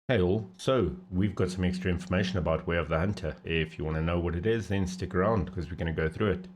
Hey all, so we've got some extra information about Way of the Hunter. If you want to know what it is, then stick around because we're going to go through it.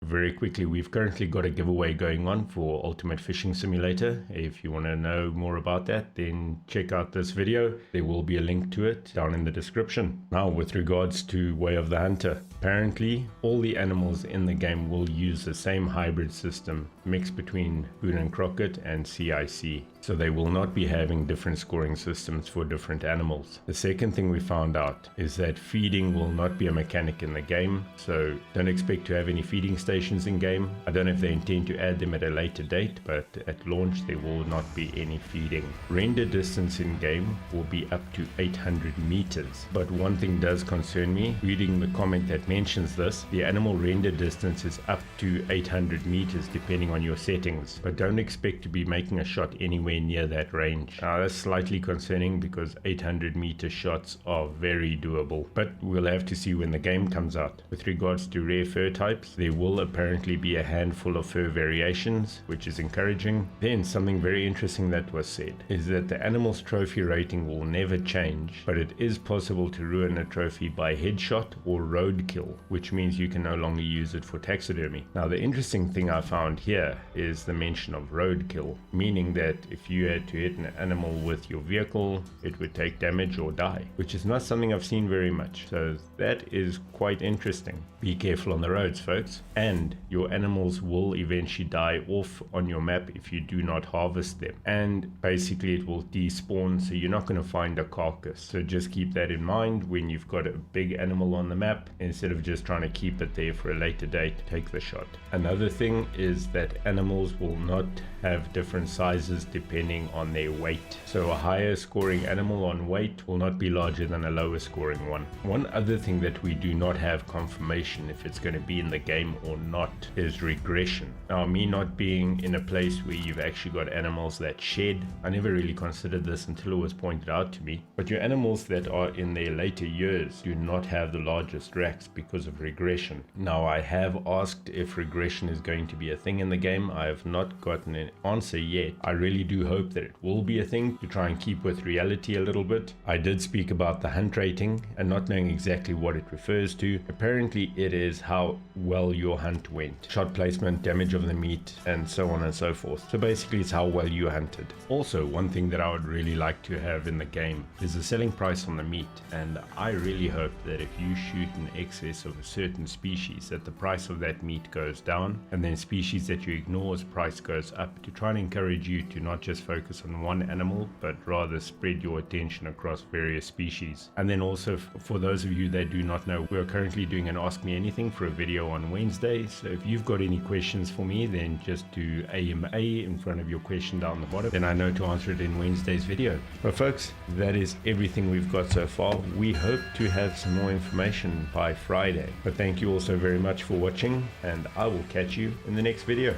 Very quickly, we've currently got a giveaway going on for Ultimate Fishing Simulator. If you want to know more about that, then check out this video. There will be a link to it down in the description. Now, with regards to Way of the Hunter, apparently all the animals in the game will use the same hybrid system mixed between Boone and Crockett and CIC. So they will not be having different scoring systems for different animals. The second thing we found out is that feeding will not be a mechanic in the game, so don't expect to have any feeding stations in game. I don't know if they intend to add them at a later date, but at launch there will not be any feeding. Render distance in game will be up to 800 meters, but one thing does concern me. Reading the comment that mentions this, the animal render distance is up to 800 meters depending on your settings, but don't expect to be making a shot anywhere near that range. Now that's slightly concerning because 800-meter shots are very doable, but we'll have to see when the game comes out. With regards to rare fur types, there will apparently be a handful of fur variations, which is encouraging. Then something very interesting that was said is that the animal's trophy rating will never change, but it is possible to ruin a trophy by headshot or roadkill, which means you can no longer use it for taxidermy. Now the interesting thing I found here is the mention of roadkill, meaning that if you had to hit an animal with your vehicle, it would take damage or die, which is not something I've seen very much. So that is quite interesting. Be careful on the roads, folks. And your animals will eventually die off on your map if you do not harvest them. And basically it will despawn, so you're not going to find a carcass. So just keep that in mind when you've got a big animal on the map. Instead of just trying to keep it there for a later date, take the shot. Another thing is that animals will not have different sizes depending on their weight. So a higher scoring animal on weight will not be larger than a lower scoring one. One other thing that we do not have confirmation if it's going to be in the game or not is regression. Now, me not being in a place where you've actually got animals that shed, I never really considered this until it was pointed out to me, but your animals that are in their later years do not have the largest racks because of regression. Now, I have asked if regression is going to be a thing in the game. I have not gotten an answer yet. I really do hope that it will be a thing to try and keep with reality a little bit. I did speak about the hunt rating and not knowing exactly what it refers to. Apparently it is how well your hunt went. Shot placement, damage of the meat, and so on and so forth. So basically it's how well you hunted. Also, one thing that I would really like to have in the game is the selling price on the meat, and I really hope that if you shoot in excess of a certain species that the price of that meat goes down, and then species that you ignore's price goes up, to try and encourage you to not just focus on one animal but rather spread your attention across various species. And then also for those of you that do not know, we're currently doing an Ask Me Anything for a video on Wednesday, so if you've got any questions for me, then just do AMA in front of your question down the bottom, then I know to answer it in Wednesday's video. But folks, that is everything we've got so far. We hope to have some more information by Friday, but thank you all so very much for watching, and I will catch you in the next video.